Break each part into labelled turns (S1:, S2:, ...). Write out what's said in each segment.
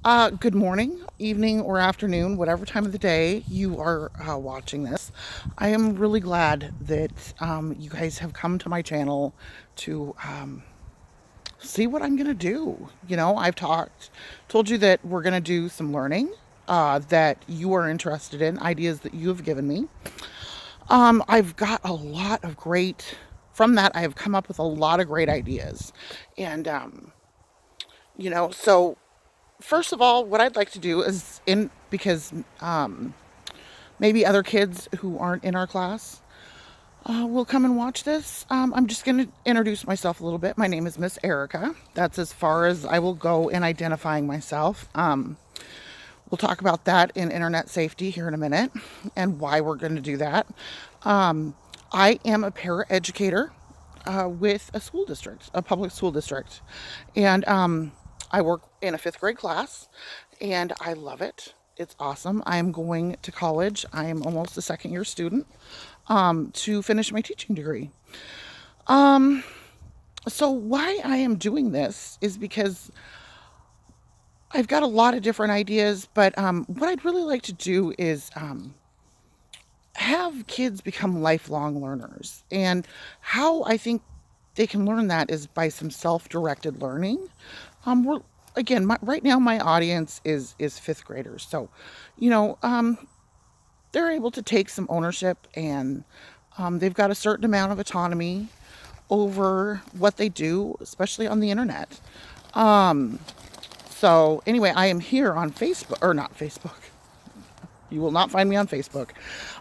S1: Good morning, evening, or afternoon, whatever time of the day you are watching this. I am really glad that you guys have come to my channel to see what I'm going to do. I've told you that we're going to do some learning that you are interested in, ideas that you have given me. I've got a lot of from that, I have come up with a lot of great ideas. And, so first of all, what I'd like to do is because maybe other kids who aren't in our class will come and watch this. I'm just going to introduce myself a little bit. My name is Miss Erica. That's as far as I will go in identifying myself. We'll talk about that in internet safety here in a minute and why we're going to do that. I am a paraeducator with a school district, a public school district. And I work in a fifth grade class, and I love it. It's awesome. I'm going to college. I'm almost a second year student to finish my teaching degree. So why I am doing this is because I've got a lot of different ideas, but what I'd really like to do is have kids become lifelong learners. And how I think they can learn that is by some self-directed learning. Right now my audience is fifth graders, so they're able to take some ownership, and they've got a certain amount of autonomy over what they do, especially on the internet. So anyway, I am here on Facebook, or not Facebook. You will not find me on Facebook.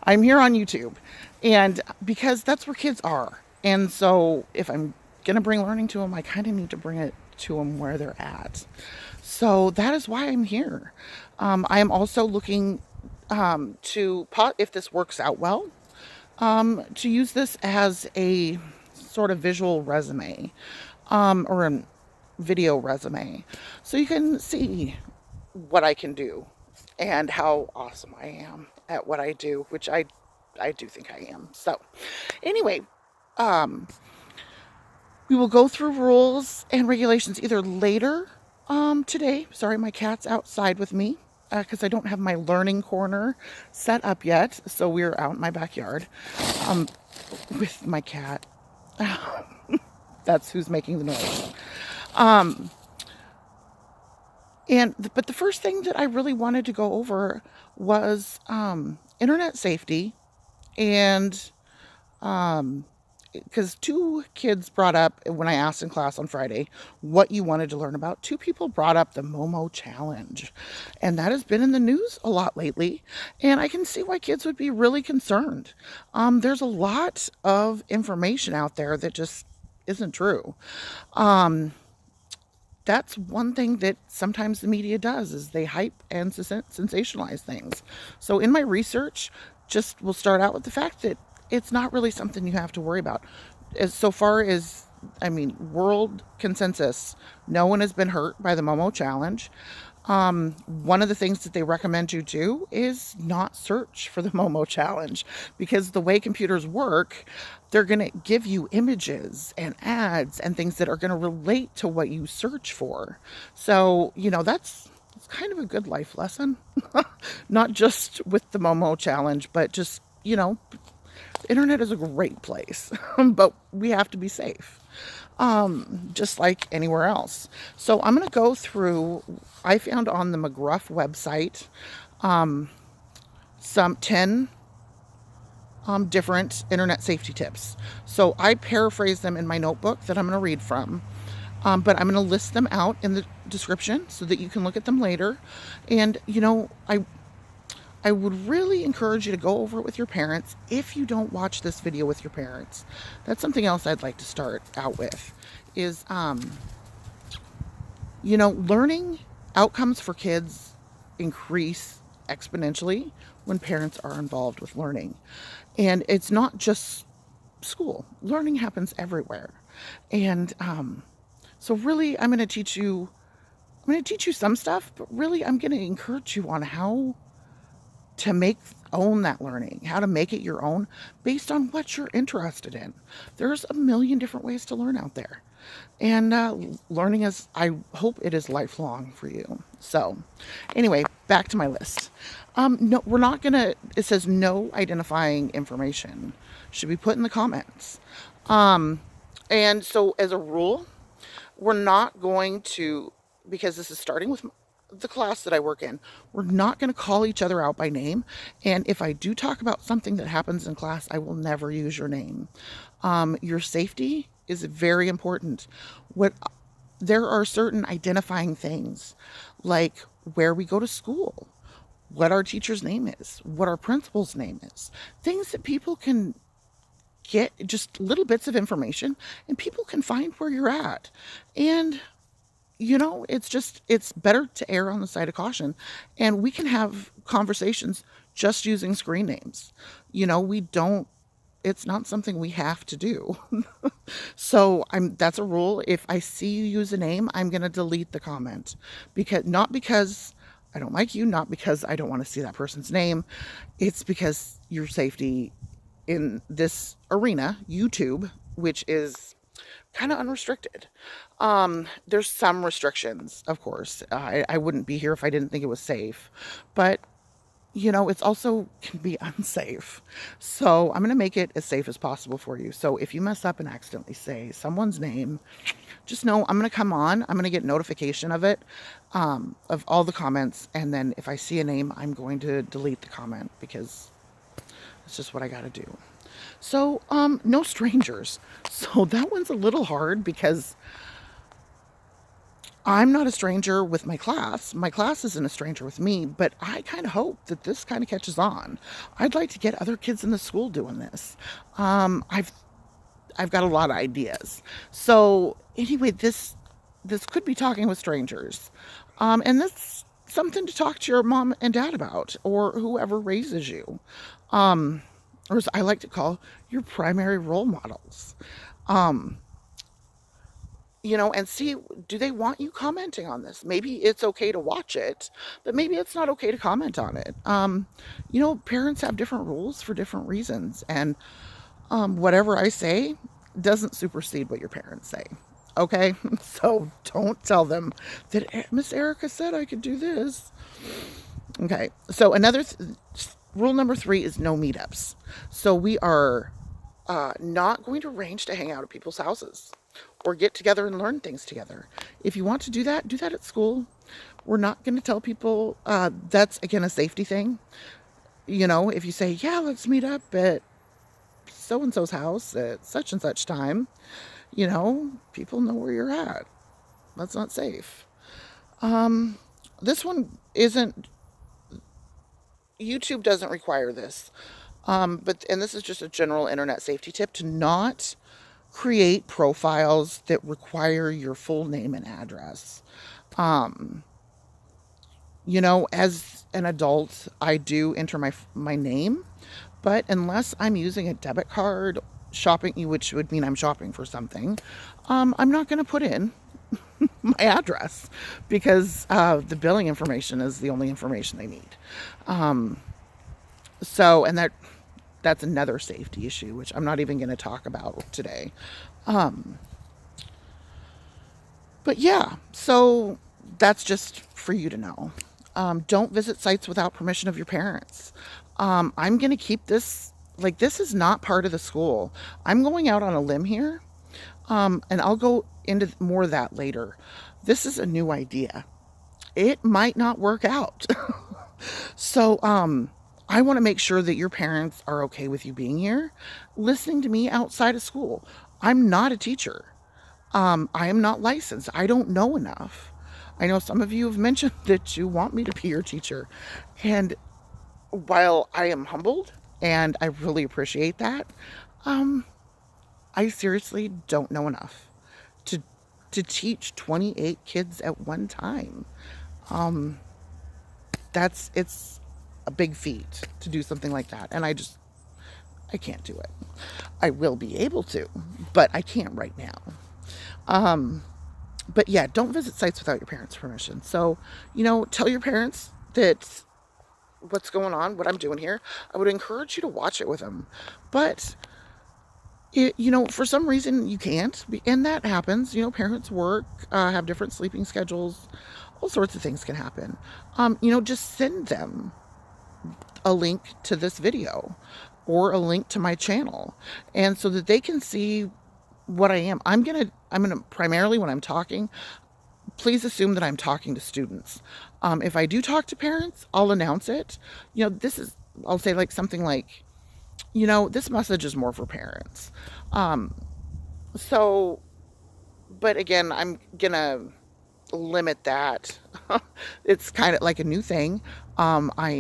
S1: I'm here on YouTube, and because that's where kids are. And so if I'm going to bring learning to them, I kind of need to bring it to them where they're at. So that is why I'm here. I am also looking if this works out well, to use this as a sort of visual resume, or a video resume. So you can see what I can do and how awesome I am at what I do, which I do think I am. So anyway, we will go through rules and regulations either later today. Sorry, my cat's outside with me because I don't have my learning corner set up yet. So we're out in my backyard with my cat. That's who's making the noise. But the first thing that I really wanted to go over was internet safety, and because two kids brought up, when I asked in class on Friday what you wanted to learn about, two people brought up the Momo challenge, and that has been in the news a lot lately, and I can see why kids would be really concerned. There's a lot of information out there that just isn't true. That's one thing that sometimes the media does, is they hype and sensationalize things. So in my research, we'll start out with the fact that it's not really something you have to worry about. So far as, world consensus, no one has been hurt by the Momo challenge. One of the things that they recommend you do is not search for the Momo challenge, because the way computers work, they're going to give you images and ads and things that are going to relate to what you search for. So, that's kind of a good life lesson, not just with the Momo challenge, but just, the internet is a great place, but we have to be safe. Just like anywhere else. So I'm going to go through, I found on the McGruff website, some 10 different internet safety tips. So I paraphrase them in my notebook that I'm going to read from. But I'm going to list them out in the description so that you can look at them later. And, I would really encourage you to go over it with your parents if you don't watch this video with your parents. That's something else I'd like to start out with, is, learning outcomes for kids increase exponentially when parents are involved with learning. And it's not just school. Learning happens everywhere. And so really, I'm going to teach you some stuff, but really I'm going to encourage you on how to own that learning, how to make it your own based on what you're interested in. There's a million different ways to learn out there. And learning is, I hope it is lifelong for you. So, anyway, back to my list. No, we're not gonna. It says no identifying information should be put in the comments. And so, as a rule, we're not going to, because this is starting with the class that I work in, we're not going to call each other out by name. And if I do talk about something that happens in class, I will never use your name. Your safety is very important. What There are certain identifying things, like where we go to school, what our teacher's name is, what our principal's name is, things that people can get, just little bits of information, and people can find where you're at. And it's better to err on the side of caution, and we can have conversations just using screen names. We don't It's not something we have to do. So that's a rule. If I see you use a name, I'm going to delete the comment, because not because I don't like you, not because I don't want to see that person's name. It's because your safety in this arena, YouTube, which is kind of unrestricted. There's some restrictions, of course. I wouldn't be here if I didn't think it was safe, but it's also can be unsafe. So I'm going to make it as safe as possible for you. So if you mess up and accidentally say someone's name, just know I'm going to come on. I'm going to get notification of it, of all the comments. And then if I see a name, I'm going to delete the comment, because it's just what I got to do. So, no strangers. So that one's a little hard, because I'm not a stranger with my class. My class isn't a stranger with me, but I kind of hope that this kind of catches on. I'd like to get other kids in the school doing this. I've got a lot of ideas. So anyway, this could be talking with strangers, and that's something to talk to your mom and dad about, or whoever raises you, or as I like to call, your primary role models. Um, and see, do they want you commenting on this? Maybe it's okay to watch it, but maybe it's not okay to comment on it. Parents have different rules for different reasons, and whatever I say doesn't supersede what your parents say. Okay, so don't tell them that Miss Erica said I could do this. Okay, so rule number 3 is no meetups. So we are not going to arrange to hang out at people's houses or get together and learn things together. If you want to do that at school. We're not going to tell people. That's, again, a safety thing. If you say, yeah, let's meet up at so-and-so's house at such and such time, people know where you're at. That's not safe. This one isn't, YouTube doesn't require this. And this is just a general internet safety tip, to not create profiles that require your full name and address. Um, as an adult, I do enter my name, but unless I'm using a debit card shopping, which would mean I'm shopping for something, I'm not going to put in my address, because the billing information is the only information they need. And that's another safety issue, which I'm not even going to talk about today. But yeah, so that's just for you to know. Don't visit sites without permission of your parents. I'm going to keep this, like, this is not part of the school. I'm going out on a limb here, and I'll go into more of that later. This is a new idea. It might not work out. So, I want to make sure that your parents are okay with you being here, listening to me outside of school. I'm not a teacher. I am not licensed. I don't know enough. I know some of you have mentioned that you want me to be your teacher. And while I am humbled and I really appreciate that, I seriously don't know enough to teach 28 kids at one time. It's a big feat to do something like that. And I can't do it. I will be able to, but I can't right now. But yeah, don't visit sites without your parents' permission. So, tell your parents that what's going on, what I'm doing here. I would encourage you to watch it with them. But For some reason you can't, and that happens. Parents work, have different sleeping schedules, all sorts of things can happen. Just send them a link to this video or a link to my channel, and so that they can see what I am. I'm gonna primarily, when I'm talking, please assume that I'm talking to students. If I do talk to parents, I'll announce it. I'll say like something like, this message is more for parents. Um, so, but again, I'm gonna limit that. It's kind of like a new thing. I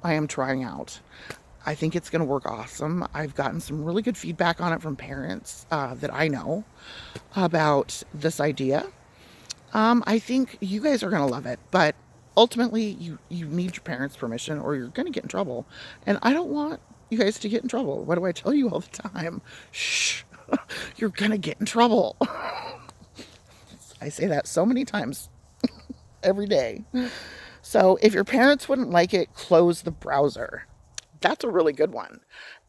S1: am trying out. I think it's going to work awesome. I've gotten some really good feedback on it from parents that I know about this idea. I think you guys are going to love it, but ultimately you need your parents' permission or you're going to get in trouble. And I don't want you guys to get in trouble. What do I tell you all the time? Shh, you're going to get in trouble. I say that so many times every day. So if your parents wouldn't like it, close the browser. That's a really good one.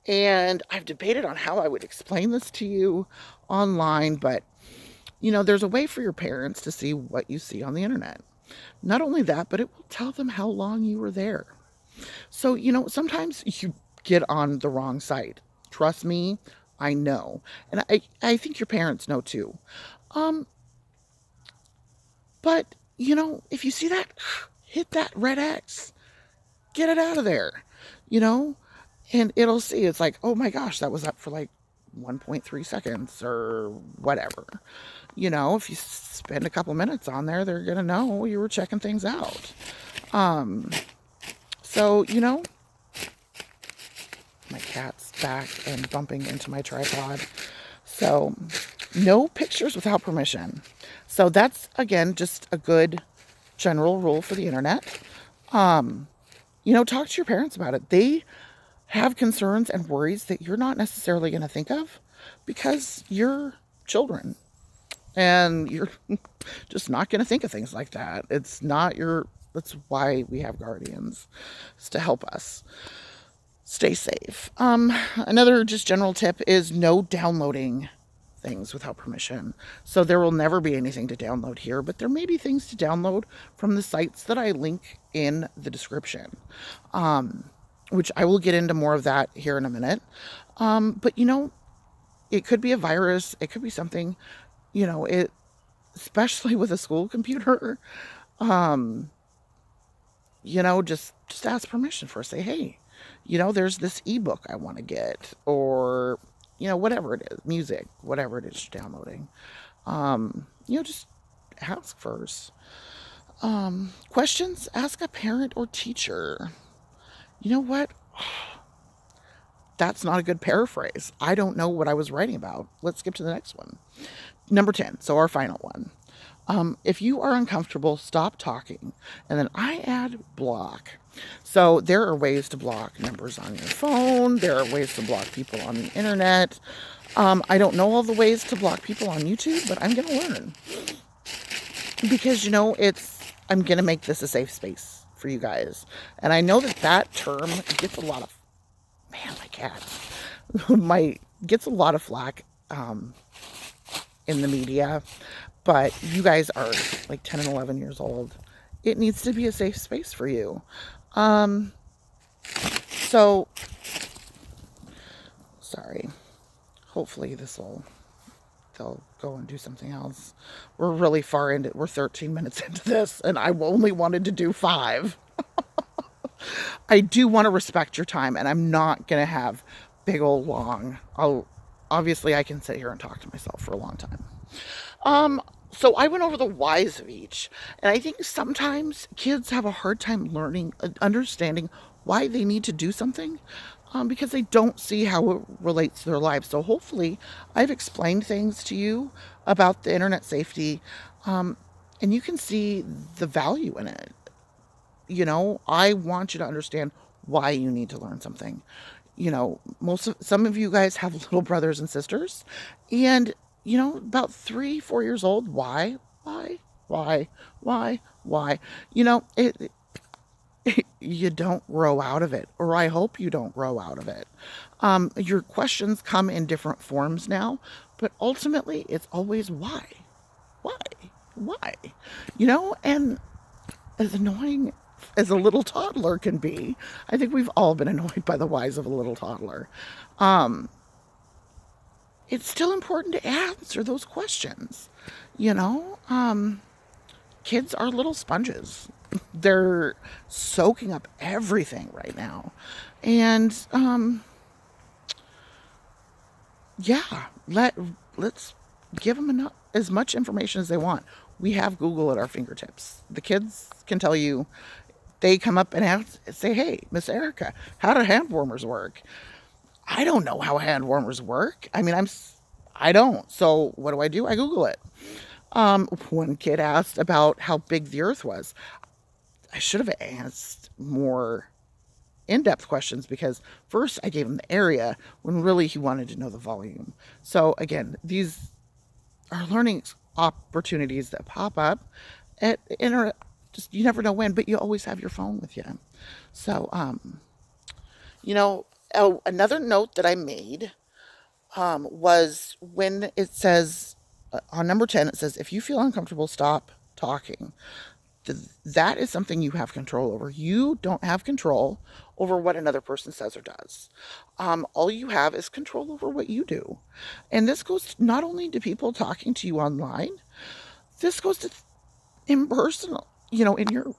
S1: And I've debated on how I would explain this to you online, but there's a way for your parents to see what you see on the internet. Not only that, but it will tell them how long you were there. So, sometimes you get on the wrong site. Trust me, I know. And I think your parents know too. Um, but, if you see that, hit that red X. Get it out of there, you know? And it'll see, it's like, oh my gosh, that was up for like 1.3 seconds or whatever. If you spend a couple minutes on there, they're going to know you were checking things out. Um, so, my cat's back and bumping into my tripod. So, no pictures without permission. So that's, again, just a good general rule for the internet. Talk to your parents about it. They have concerns and worries that you're not necessarily going to think of because you're children and you're just not going to think of things like that. That's why we have guardians, is to help us stay safe. Another just general tip is no downloading things without permission. So there will never be anything to download here, but there may be things to download from the sites that I link in the description, which I will get into more of that here in a minute. But it could be a virus. It could be something, especially with a school computer, just ask permission first. Say, hey, there's this ebook I want to get, or whatever it is, music, whatever it is you're downloading. Just ask first. Questions, ask a parent or teacher. You know what? That's not a good paraphrase. I don't know what I was writing about. Let's skip to the next one. Number 10, so our final one. If you are uncomfortable, stop talking. And then I add block. So there are ways to block numbers on your phone. There are ways to block people on the internet. I don't know all the ways to block people on YouTube, but I'm going to learn. Because, I'm going to make this a safe space for you guys. And I know that term gets a lot of, man, my cat, gets a lot of flack in the media. But you guys are like 10 and 11 years old. It needs to be a safe space for you. So, sorry. Hopefully they'll go and do something else. We're really far into it. We're 13 minutes into this, and I only wanted to do 5. I do want to respect your time, and I'm not going to have big old long. Obviously, I can sit here and talk to myself for a long time. So I went over the whys of each, and I think sometimes kids have a hard time understanding why they need to do something, because they don't see how it relates to their lives. So hopefully I've explained things to you about the internet safety, and you can see the value in it. I want you to understand why you need to learn something. Some of you guys have little brothers and sisters, and about 3-4 years old. Why? It you don't grow out of it, or I hope you don't grow out of it. Your questions come in different forms now, but ultimately it's always why? Why? Why? And as annoying as a little toddler can be, I think we've all been annoyed by the whys of a little toddler. Um, it's still important to answer those questions. You know, kids are little sponges. They're soaking up everything right now. And yeah, let's give them as much information as they want. We have Google at our fingertips. The kids can tell you. They come up and say, "Hey, Miss Erica, how do hand warmers work?" I don't know how hand warmers work. I don't. So what do? I Google it. One kid asked about how big the Earth was. I should have asked more in-depth questions, because first I gave him the area when really he wanted to know the volume. So again, these are learning opportunities that pop up at just, you never know when, but you always have your phone with you. So another note that I made was when it says on number 10, it says, if you feel uncomfortable, stop talking. That is something you have control over. You don't have control over what another person says or does. All you have is control over what you do. And this goes not only to people talking to you online, this goes to impersonal, in your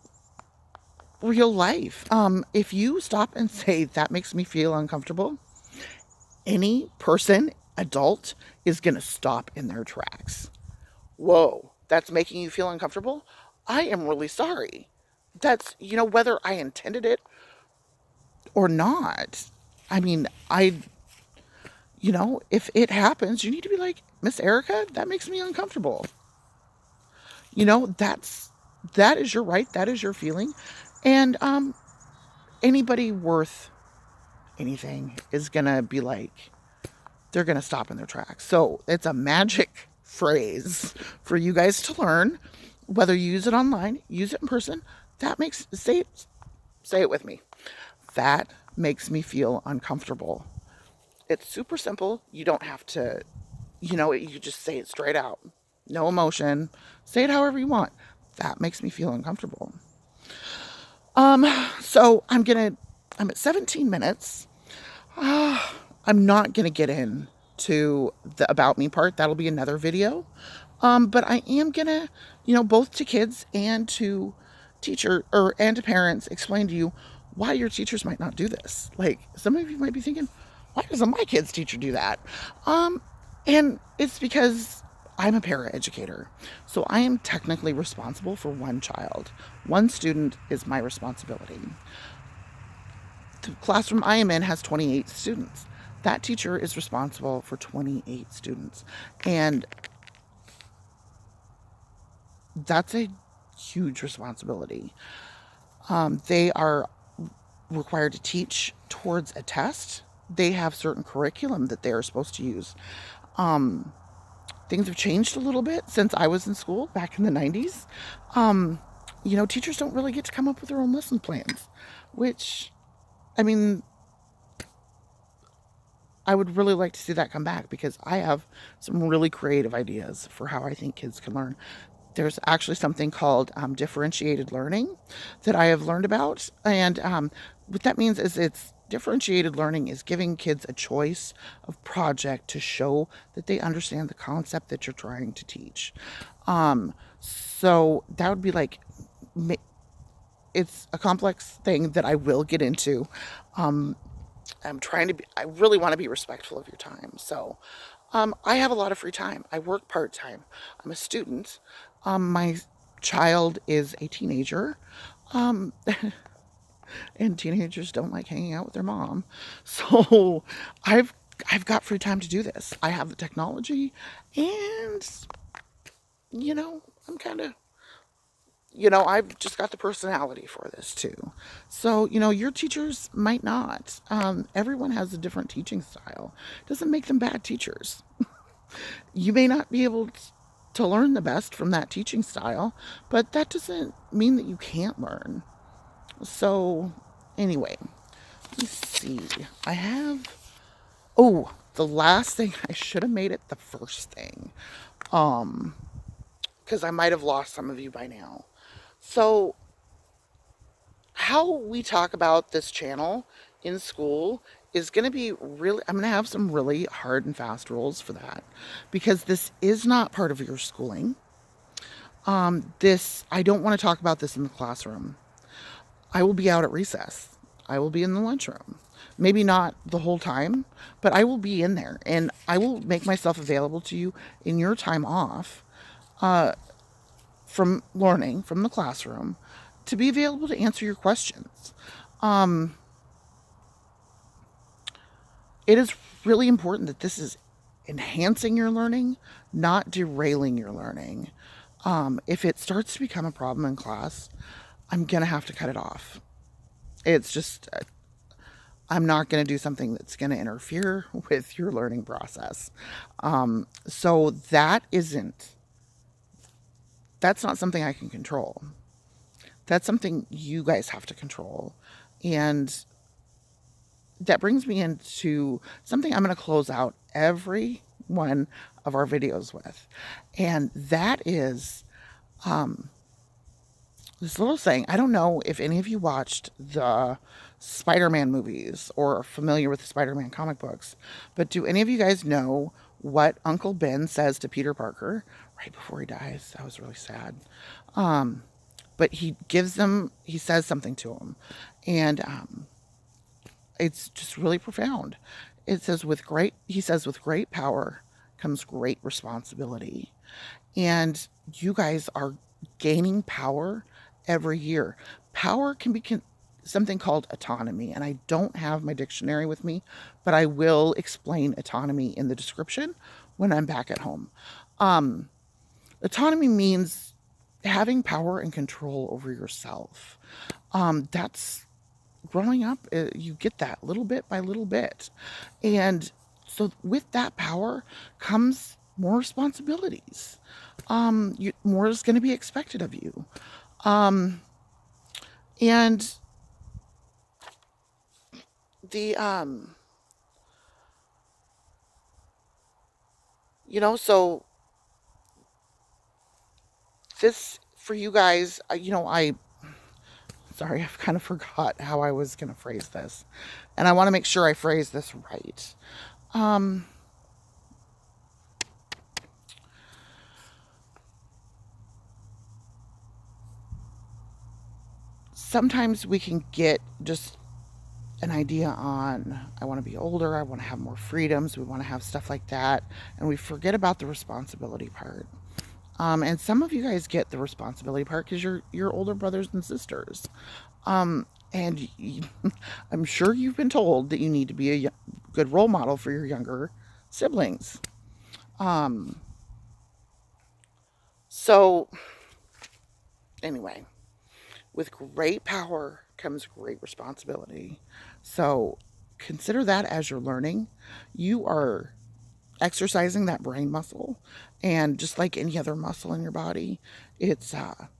S1: real life. If you stop and say, that makes me feel uncomfortable, any person, adult, is going to stop in their tracks. Whoa, that's making you feel uncomfortable? I am really sorry. That's, whether I intended it or not. I mean, if it happens, you need to be like, Miss Erica, that makes me uncomfortable. That is your right. That is your feeling. And anybody worth anything is going to be like, they're going to stop in their tracks. So it's a magic phrase for you guys to learn, whether you use it online, use it in person. Say it with me. That makes me feel uncomfortable. It's super simple. You don't have to, you just say it straight out. No emotion. Say it however you want. That makes me feel uncomfortable. So I'm at 17 minutes. I'm not going to get into the about me part. That'll be another video. But I am going to, both to kids and to and to parents, explain to you why your teachers might not do this. Like, some of you might be thinking, why doesn't my kid's teacher do that? And it's because I'm a paraeducator. So I am technically responsible for one child. One student is my responsibility. The classroom I am in has 28 students. That teacher is responsible for 28 students. And that's a huge responsibility. They are required to teach towards a test. They have certain curriculum that they are supposed to use. Things have changed a little bit since I was in school back in the 90s. Teachers don't really get to come up with their own lesson plans, which, I would really like to see that come back, because I have some really creative ideas for how I think kids can learn. There's actually something called differentiated learning that I have learned about. And what that means is differentiated learning is giving kids a choice of project to show that they understand the concept that you're trying to teach. So that would be like, it's a complex thing that I will get into. I really want to be respectful of your time. So I have a lot of free time. I work part-time. I'm a student. My child is a teenager. And teenagers don't like hanging out with their mom. So I've got free time to do this. I have the technology, and I'm kind of, I've just got the personality for this too. So, your teachers might not. Everyone has a different teaching style. Doesn't make them bad teachers. You may not be able to learn the best from that teaching style, but that doesn't mean that you can't learn. So, anyway, let's see. I have. Oh, the last thing. I should have made it the first thing. Um, because I might have lost some of you by now. So, how we talk about this channel in school is going to be really, I'm going to have some really hard and fast rules for that because this is not part of your schooling. I don't want to talk about this in the classroom. I will be out at recess. I will be in the lunchroom. Maybe not the whole time, but I will be in there and I will make myself available to you in your time off from learning from the classroom to be available to answer your questions. Um, it is really important that this is enhancing your learning, not derailing your learning. If it starts to become a problem in class, I'm going to have to cut it off. It's just, I'm not going to do something that's going to interfere with your learning process. So that's not something I can control. That's something you guys have to control. And that brings me into something I'm going to close out every one of our videos with. And that is this little saying. I don't know if any of you watched the Spider-Man movies or are familiar with the Spider-Man comic books, but do any of you guys know what Uncle Ben says to Peter Parker right before he dies? That was really sad. But he says something to him, and it's just really profound. He says, with great power comes great responsibility. And you guys are gaining power every year. Power can be something called autonomy. And I don't have my dictionary with me, but I will explain autonomy in the description when I'm back at home. Autonomy means having power and control over yourself. That's growing up, you get that little bit by little bit. And so with that power comes more responsibilities. More is going to be expected of you. And the, so this for you guys, sorry, I've kind of forgot how I was going to phrase this. And I want to make sure I phrase this right. Sometimes we can get just an idea on, I want to be older, I want to have more freedoms, we want to have stuff like that, and we forget about the responsibility part. And some of you guys get the responsibility part because you're older brothers and sisters. And I'm sure you've been told that you need to be a good role model for your younger siblings. So, anyway, with great power comes great responsibility. So, consider that as you're learning. You are exercising that brain muscle, and just like any other muscle in your body, it's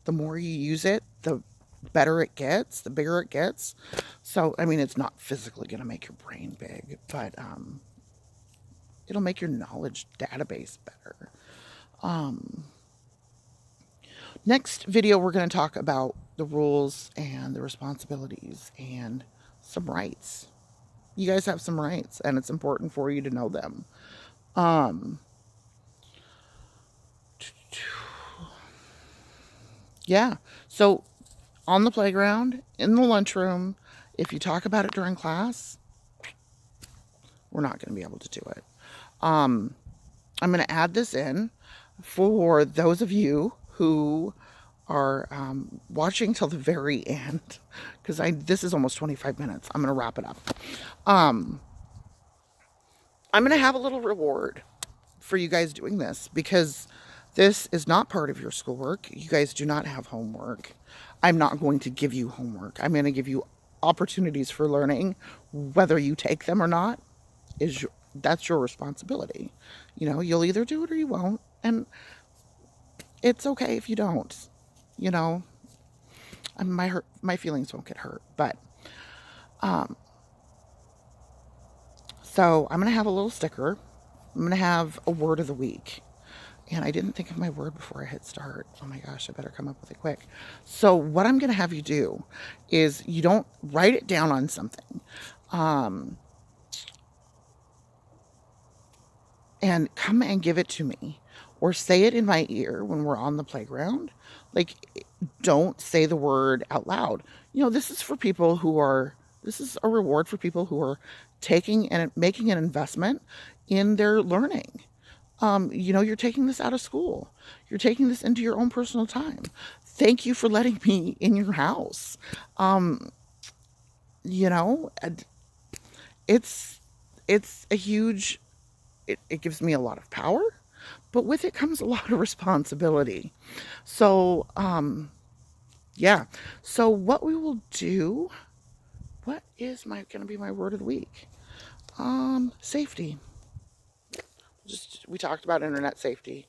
S1: the more you use it, the better it gets, the bigger it gets. So I mean, it's not physically going to make your brain big, but it'll make your knowledge database better. Next video, we're going to talk about the rules and the responsibilities and some rights. You guys have some rights, and it's important for you to know them. Yeah. So on the playground, in the lunchroom, if you talk about it during class, we're not going to be able to do it. I'm going to add this in for those of you who are watching till the very end, because this is almost 25 minutes. I'm going to wrap it up. I'm going to have a little reward for you guys doing this, because this is not part of your schoolwork. You guys do not have homework. I'm not going to give you homework. I'm going to give you opportunities for learning. Whether you take them or not, that's your responsibility. You'll either do it or you won't. And it's okay if you don't. My feelings won't get hurt. But so I'm gonna have a little sticker. I'm gonna have a word of the week. And I didn't think of my word before I hit start. Oh my gosh, I better come up with it quick. So what I'm gonna have you do is you don't write it down on something. And come and give it to me or say it in my ear when we're on the playground. Like, don't say the word out loud. This is for people who are, this is a reward for people who are taking and making an investment in their learning. You're taking this out of school. You're taking this into your own personal time. Thank you for letting me in your house. You know, it's it's a huge it gives me a lot of power, but with it comes a lot of responsibility. So, yeah. So what we will do, what is my going to be my word of the week? Safety. Just we talked about internet safety.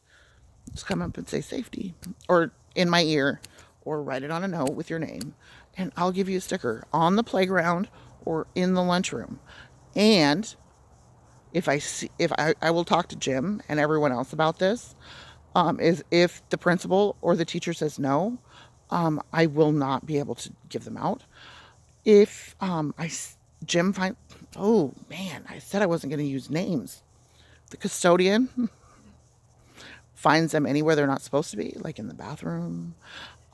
S1: Just come up and say safety, or in my ear, or write it on a note with your name, and I'll give you a sticker on the playground or in the lunchroom. And if I will talk to Jim and everyone else about this, is if the principal or the teacher says no, I will not be able to give them out. If Jim find, oh man, I said I wasn't going to use names. The custodian finds them anywhere they're not supposed to be, like in the bathroom,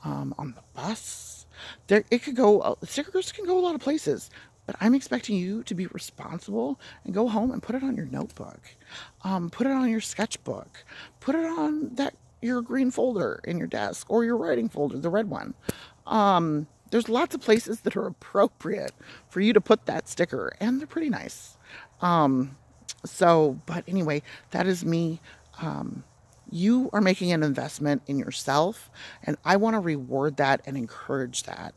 S1: on the bus. It could go. Stickers can go a lot of places, but I'm expecting you to be responsible and go home and put it on your notebook, put it on your sketchbook, put it on your green folder in your desk or your writing folder, the red one. There's lots of places that are appropriate for you to put that sticker, and they're pretty nice. But anyway, that is me. You are making an investment in yourself, and I want to reward that and encourage that.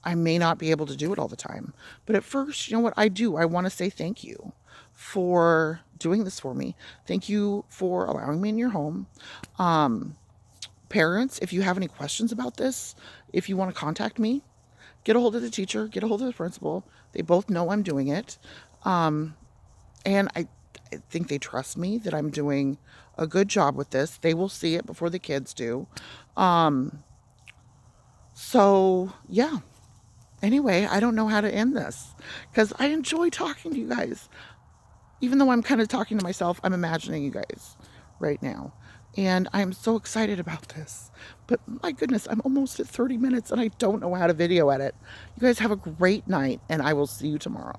S1: I may not be able to do it all the time, but at first, you know what I do? I want to say thank you for doing this for me. Thank you for allowing me in your home. Parents, if you have any questions about this, if you want to contact me, get a hold of the teacher, get a hold of the principal. They both know I'm doing it. And I think they trust me that I'm doing a good job with this. They will see it before the kids do. So, yeah. Anyway, I don't know how to end this because I enjoy talking to you guys. Even though I'm kind of talking to myself, I'm imagining you guys right now. And I'm so excited about this. But my goodness, I'm almost at 30 minutes and I don't know how to video edit. You guys have a great night, and I will see you tomorrow.